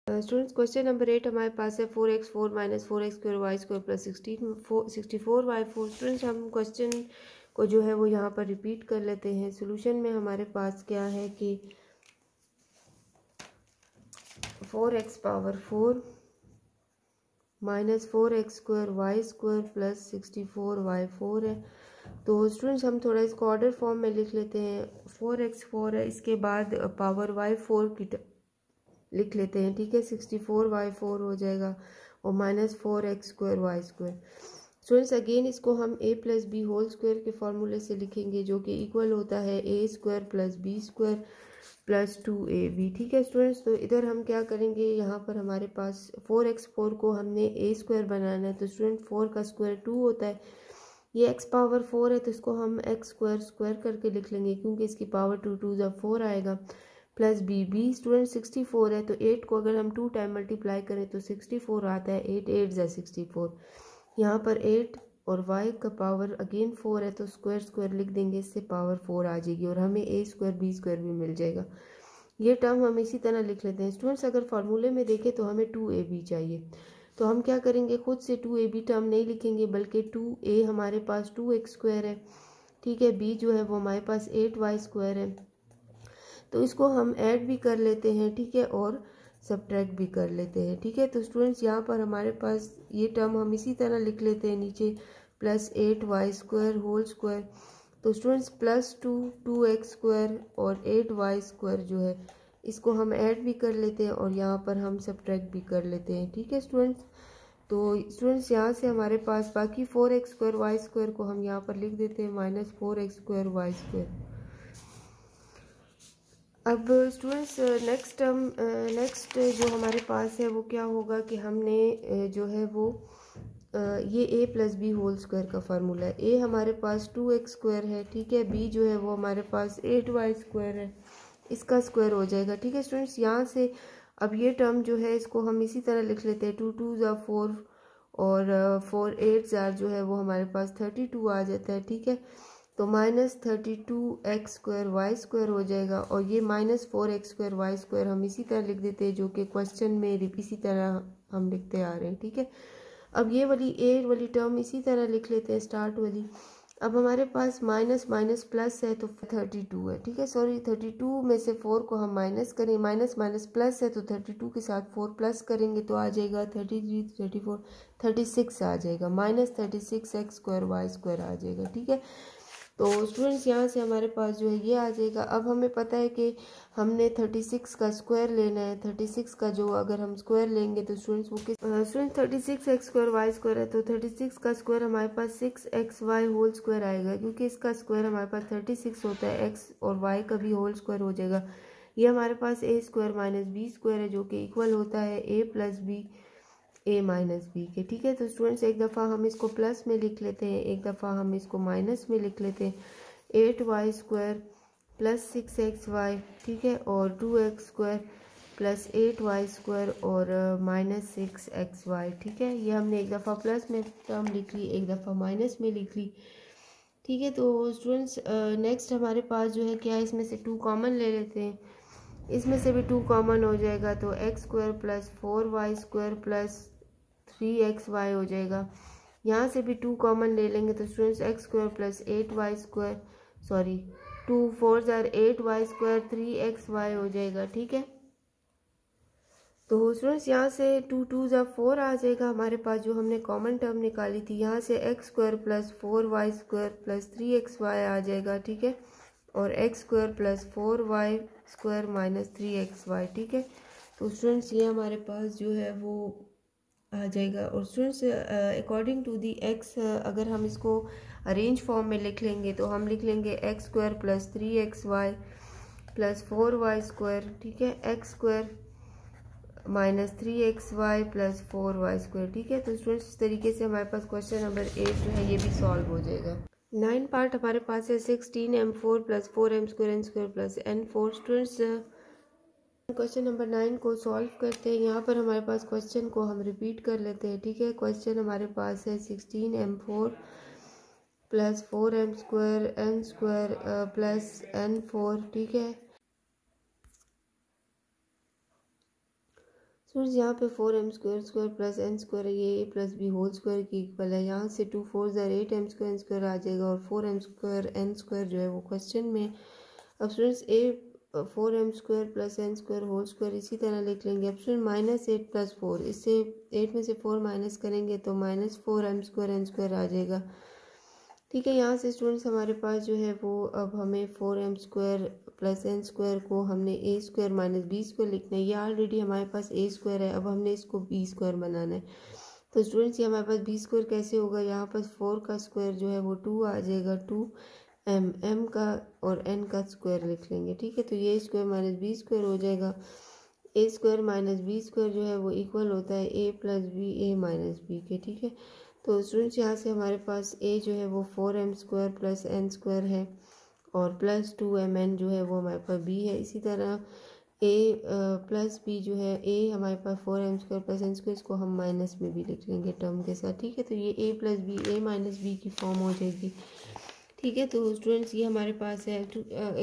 Students question number 8 हमारे पास है 4x4 minus 4x² Y square plus 64y4। Students हम क्वेश्चन को जो है वो यहाँ पर रिपीट कर लेते हैं। सोल्यूशन में हमारे पास क्या है कि 4x power 4 minus 4x² Y square plus 64y4 है। तो स्टूडेंट्स हम थोड़ा इसको ऑर्डर फॉर्म में लिख लेते हैं। 4x4 है, इसके बाद पावर y4 की लिख लेते हैं, ठीक है। 64y4 हो जाएगा और minus 4x² Y square. Students again इसको हम a plus B whole square के फॉर्मूले से लिखेंगे, जो कि इक्वल होता है a² plus B square plus 2ab, ठीक है स्टूडेंट्स। तो इधर हम क्या करेंगे, यहाँ पर हमारे पास 4x4 को हमने a² बनाना है, तो स्टूडेंट 4 का स्क्वायर 2 होता है। ये x पावर 4 है, तो इसको हम x² स्क्वायर करके लिख लेंगे, क्योंकि इसकी पावर 2 2 जब 4 आएगा, प्लस बी स्टूडेंट 64 है, तो 8 को अगर हम 2 टाइम मल्टीप्लाई करें तो 64 आता है। 8 8 जा 64, यहाँ पर 8 और y का पावर अगेन 4 है, तो स्क्वायर स्क्वायर लिख देंगे, इससे पावर 4 आ जाएगी और हमें a² b² भी मिल जाएगा। ये टर्म हम इसी तरह लिख लेते हैं। स्टूडेंट्स अगर फार्मूले में देखें तो हमें 2ab चाहिए, तो हम क्या करेंगे, खुद से 2ab टर्म नहीं लिखेंगे, बल्कि 2a हमारे पास 2x² है, ठीक है। b जो है वो हमारे पास 8y² है, तो इसको हम ऐड भी कर लेते हैं, ठीक है, और सब्ट्रैक्ट भी कर लेते हैं, ठीक है। तो स्टूडेंट्स यहाँ पर हमारे पास ये टर्म हम इसी तरह लिख लेते हैं नीचे, प्लस 8y² होल स्क्वायर। तो स्टूडेंट्स प्लस 2x² और 8y² जो है इसको हम ऐड भी कर लेते हैं और यहाँ पर हम सब्ट्रैक्ट भी कर लेते हैं, ठीक है स्टूडेंट्स। तो स्टूडेंट्स यहाँ से हमारे पास बाकी 4x² y² को हम यहाँ पर लिख देते हैं माइनस 4x² y²। अब स्टूडेंट्स नेक्स्ट जो हमारे पास है वो क्या होगा कि हमने जो है वो ये a plus B whole square का फार्मूला है। a हमारे पास 2x² है, ठीक है। b जो है वो हमारे पास 8y² है, इसका स्क्वायर हो जाएगा, ठीक है स्टूडेंट्स। यहाँ से अब ये टर्म जो है इसको हम इसी तरह लिख लेते हैं, 2 2 जा 4 और 4 8 जा जो है वो हमारे पास 32 आ जाता है, ठीक है। तो माइनस 32x² y² हो जाएगा और ये माइनस 4x² y² हम इसी तरह लिख देते हैं, जो कि क्वेश्चन में इसी तरह हम लिखते आ रहे हैं, ठीक है। अब ये वाली a वाली टर्म इसी तरह लिख लेते हैं, स्टार्ट वाली। अब हमारे पास माइनस माइनस प्लस है तो 32 है, ठीक है। सॉरी 32 में से 4 को हम माइनस करें, माइनस माइनस प्लस है तो 32 के साथ 4 प्लस करेंगे तो आ जाएगा 33 34 36 आ जाएगा, माइनस 36x² y² आ जाएगा, ठीक है। तो स्टूडेंट्स यहाँ से हमारे पास जो है ये आ जाएगा। अब हमें पता है कि हमने 36 का स्क्वायर लेना है। 36 का जो अगर हम स्क्वायर लेंगे तो स्टूडेंट्स वो किस स्टूडेंट्स 36x² y² है, तो 36 का स्क्वायर हमारे पास 6xy होल स्क्वायर आएगा, क्योंकि इसका स्क्वायर हमारे पास 36 होता है, x और y का भी होल स्क्वायर हो जाएगा। ये हमारे पास a² माइनस b² है, जो कि इक्वल होता है a plus B a minus B के, ठीक है। तो स्टूडेंट्स एक दफ़ा हम इसको प्लस में लिख लेते हैं, एक दफ़ा हम इसको माइनस में लिख लेते हैं। 8y² प्लस 6xy, ठीक है, और 2x² प्लस 8y² और माइनस 6xy, ठीक है। ये हमने एक दफ़ा प्लस में टर्म लिख ली, एक दफ़ा माइनस में लिख ली, ठीक है। तो स्टूडेंट्स नेक्स्ट हमारे पास जो है क्या है, इसमें से 2 कॉमन ले लेते हैं, इसमें से भी 2 कॉमन हो जाएगा, तो x² plus 4y² plus 3xy हो जाएगा। यहाँ से भी 2 कॉमन ले लेंगे, तो students x² plus 8y², sorry 2 4 jar 8y² 3xy हो जाएगा, ठीक है। तो स्टूडेंट्स यहाँ से 2 2 जार 4 आ जाएगा हमारे पास, जो हमने कॉमन टर्म निकाली थी। यहाँ से x² plus 4y² plus 3xy आ जाएगा, ठीक है, और x² plus 4y² minus 3xy, ठीक है। तो स्टूडेंट्स ये हमारे पास जो है वो आ जाएगा। और students according to the x अगर हम इसको अरेंज फॉर्म में लिख लेंगे तो हम लिख लेंगे x² plus 3xy plus 4y², ठीक है, x² minus 3xy plus 4y², ठीक है। तो स्टूडेंट्स इस तरीके से हमारे पास क्वेश्चन नंबर 8 जो है ये भी सॉल्व हो जाएगा। 9 पार्ट हमारे पास है 16m4 plus 4m² n² plus n4। Students question number 9 को सॉल्व करते हैं। यहाँ पर हमारे पास क्वेश्चन को हम रिपीट कर लेते हैं, ठीक है। क्वेश्चन हमारे पास है 16m4 plus 4m² n² plus n4, ठीक है। स्टूडेंट्स यहाँ पे 4m square plus n square है, ये a plus B whole square की इक्वल है। यहाँ से 2 4 8m स्क्वायर n स्क्वायर आ जाएगा और 4m स्क्वायर n स्क्वायर जो है वो क्वेश्चन में। अब students a 4m square plus n square whole square इसी तरह लिख लेंगे। अब स्टूडेंट -8 + 4, इससे 8 में से 4 माइनस करेंगे तो -4m स्क्वायर n स्क्वायर आ जाएगा। ठीक है, यहाँ से स्टूडेंट्स हमारे पास जो है वो अब हमें 4m square plus n square को हमने a square minus b square लिखना है। ये ऑलरेडी हमारे पास a स्क्वायर है, अब हमने इसको b स्क्वायर बनाना है। तो स्टूडेंट्स ये हमारे पास b स्क्वायर कैसे होगा, यहाँ पर 4 का स्क्वायर जो है वो 2 आ जाएगा, 2m m का और n का स्क्वायर लिख लेंगे। ठीक है, तो ये स्क्वायर माइनस b स्क्वायर हो जाएगा। a square minus b square जो है वो इक्वल होता है a plus B a minus B के। ठीक है, तो स्टूडेंट्स यहाँ से हमारे पास a जो है वो 4m square plus n square है और प्लस 2mn जो है वो हमारे पास b है। इसी तरह a प्लस b जो है a हमारे पास 4m square plus n square, इसको हम माइनस में भी लिख लेंगे टर्म के साथ। ठीक है, तो ये a plus B a minus B की फॉर्म हो जाएगी। ठीक है, तो स्टूडेंट्स ये हमारे पास है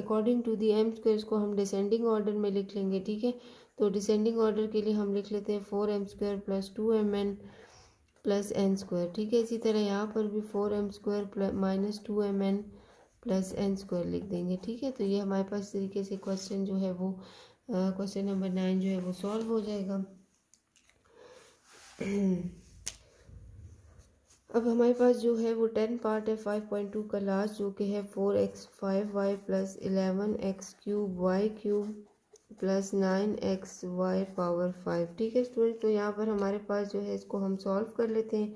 according to the m square, इसको हम डिसेंडिंग ऑर्डर में लिख लेंगे। ठीक है, तो डिसेंडिंग ऑर्डर के लिए हम लिख लेते हैं 4m square plus 2mn plus n square. ठीक है, इसी तरह यहाँ पर भी 4m square minus 2mn plus n square लिख देंगे। ठीक है, तो ये हमारे पास इस तरीके से क्वेश्चन जो है वो क्वेश्चन नंबर 9 जो है वो सॉल्व हो जाएगा। अब हमारे पास जो है वो 10 पार्ट है 5.2 का लास्ट, जो कि है 4x 5y plus 11x cube y cube plus 9xy power 5। ठीक है स्टूडेंट, तो यहाँ पर हमारे पास जो है इसको हम सॉल्व कर लेते हैं।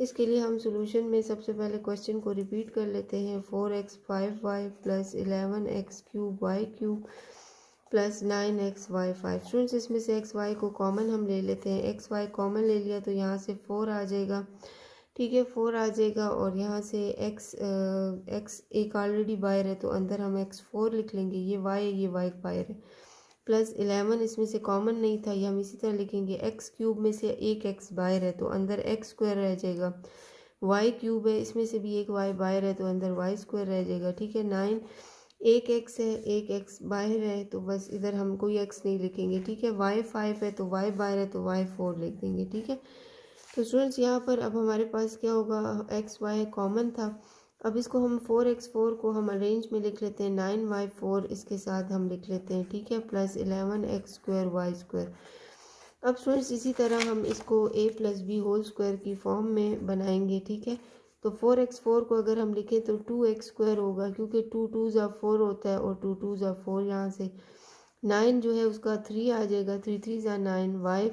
इसके लिए हम सॉल्यूशन में सबसे पहले क्वेश्चन को रिपीट कर लेते हैं। 4x 5y plus 11x cube y cube plus 9xy 5। Students इसमें से xy को कॉमन हम ले लेते हैं। xy कॉमन ले लिया तो यहाँ से 4 आ जाएगा। ठीक है, 4 आ जाएगा और यहाँ से x एक ऑलरेडी बाहर है तो अंदर हम x4 लिख लेंगे। ये y है, ये y बाहर है। प्लस 11 इसमें से कॉमन नहीं था, ये हम इसी तरह लिखेंगे। x क्यूब में से एक x बाहर है तो अंदर x स्क्वायर रह जाएगा। y क्यूब है, इसमें से भी एक y बाहर है तो अंदर y स्क्वायर रह जाएगा। ठीक है, 9 एक x है, एक x बाहर है तो बस इधर हम कोई x नहीं लिखेंगे। ठीक है, y 5 है तो y बाहर है तो y 4 लिख देंगे। ठीक है, तो स्टूडेंट्स यहाँ पर अब हमारे पास क्या होगा, एक्स वाई कॉमन था। अब इसको हम 4x4 को हम अरेंज में लिख लेते हैं, 9y4 इसके साथ हम लिख लेते हैं। ठीक है, plus 11x square Y square. अब स्टूडेंट्स इसी तरह हम इसको a plus B whole square की फॉर्म में बनाएंगे। ठीक है, तो 4x4 को अगर हम लिखें तो 2x स्क्वायर होगा, क्योंकि 2 2 ज़ा 4 होता है और 2 2 ज़ा 4। यहाँ से 9 जो है उसका 3 आ जाएगा, 3 3 ज़ा 9 y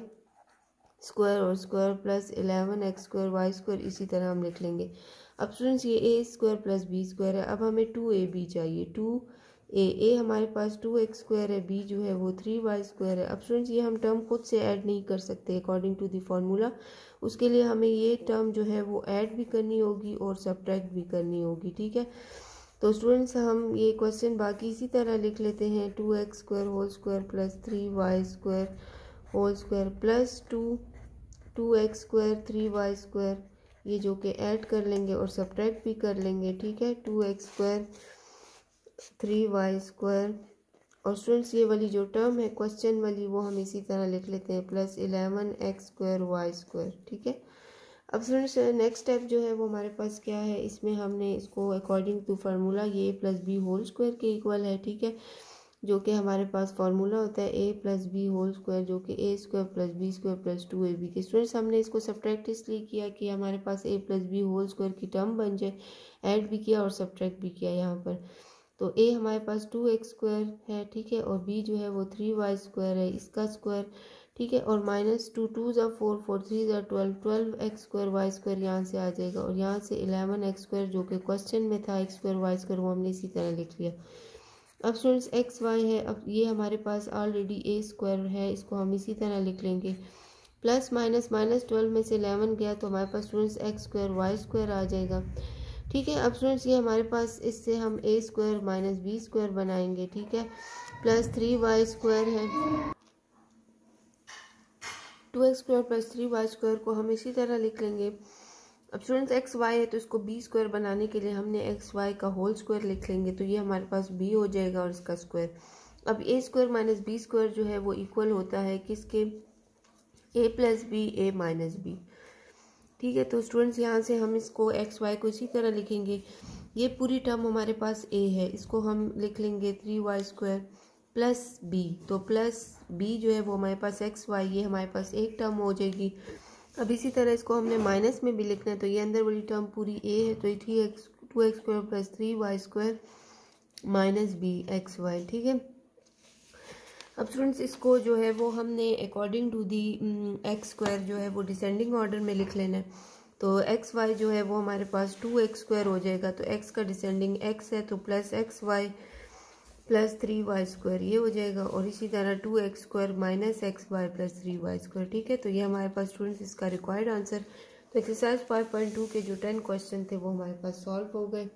स्क्वायर और square plus 11x square Y square इसी तरह हम लिख लेंगे। अब स्टूडेंट्स ये a square plus b square है। अब हमें 2ab चाहिए। 2a हमारे पास 2x स्क्वायर है, b जो है वो 3y स्क्वायर है। अब स्टूडेंट्स ये हम टर्म खुद से ऐड नहीं कर सकते अकॉर्डिंग टू द फॉर्मूला, उसके लिए हमें ये टर्म जो है वो ऐड भी करनी होगी और सब्ट्रैक्ट भी करनी होगी। ठीक है, तो स्टूडेंट्स हम ये क्वेश्चन बाकी इसी तरह लिख लेते हैं। 2x square whole square plus 3y square whole square plus 2x square 3y square, ये जो कि ऐड कर लेंगे और सब्ट्रैक्ट भी कर लेंगे। ठीक है, 2x स्क्वायर 3y स्क्वायर और स्टूडेंट्स ये वाली जो टर्म है क्वेश्चन वाली वो हम इसी तरह लिख लेते हैं, plus 11x square y square. ठीक है, अब स्टूडेंट्स नेक्स्ट स्टेप जो है वो हमारे पास क्या है, इसमें हमने इसको अकॉर्डिंग टू फार्मूला ये प्लस बी होल स्क्वायर के इक्वल है। ठीक है, जो कि हमारे पास फार्मूला होता है a plus B whole square, जो कि a square plus B square plus 2ab के। स्टूडेंट्स हमने इसको सब्ट्रैक्ट इसलिए किया कि हमारे पास a plus B whole square की टर्म बन जाए, ऐड भी किया और सब्ट्रैक्ट भी किया यहाँ पर। तो a हमारे पास 2x स्क्वायर है। ठीक है, और b जो है वो 3y स्क्वायर है, इसका स्क्वायर। ठीक है, और माइनस 2 2 ज़ा 4 4 3 ज़ा 12 12x स्क्वायर वाई स्क्वायर यहाँ से आ जाएगा और यहाँ से 11x स्क्वायर जो कि क्वेश्चन में था x स्क्वायर वाई स्क्वायर वो हमने इसी तरह लिख लिया। अब स्टूडेंट्स एक्स वाई है, अब ये हमारे पास ऑलरेडी a स्क्वायर है, इसको हम इसी तरह लिख लेंगे। प्लस माइनस 12 में से 11 गया तो हमारे पास students X square Y square आ जाएगा। ठीक है, अब स्टूडेंट्स ये हमारे पास इससे हम a square minus B square बनाएंगे। ठीक है, प्लस 3y स्क्वायर है, 2x square plus 3y square को हम इसी तरह लिख लेंगे। अब स्टूडेंट्स एक्स वाई है तो इसको बी स्क्वायर बनाने के लिए हमने एक्स वाई का होल स्क्वायर लिख लेंगे, तो ये हमारे पास बी हो जाएगा और इसका स्क्वायर। अब ए स्क्वायर माइनस बी स्क्वायर जो है वो इक्वल होता है किसके, ए प्लस बी ए माइनस बी। ठीक है, तो स्टूडेंट्स यहाँ से हम इसको एक्स वाई को इसी तरह लिखेंगे। ये पूरी टर्म हमारे पास ए है, इसको हम लिख लेंगे 3y² प्लस बी। तो प्लस बी जो है वो हमारे पास एक्स वाई, ये हमारे पास एक टर्म हो जाएगी। अब इसी तरह इसको हमने माइनस में भी लिखना है, तो ये अंदर वाली टर्म पूरी ए है, तो ये 2x² plus 3y² minus B X Y. ठीक है, अब स्टूडेंट्स इसको जो है वो हमने अकॉर्डिंग टू दी x² जो है वो डिसेंडिंग ऑर्डर में लिख लेना है। तो एक्स वाई जो है वो हमारे पास 2x² हो जाएगा, तो x का डिसेंडिंग x है, तो plus x Y plus 3y² ये हो जाएगा, और इसी तरह 2x² minus x Y plus 3y²। ठीक है, तो ये हमारे पास स्टूडेंट्स इसका रिक्वायर्ड आंसर। तो एक्सरसाइज 5.2 के जो 10 क्वेश्चन थे वो हमारे पास सॉल्व हो गए।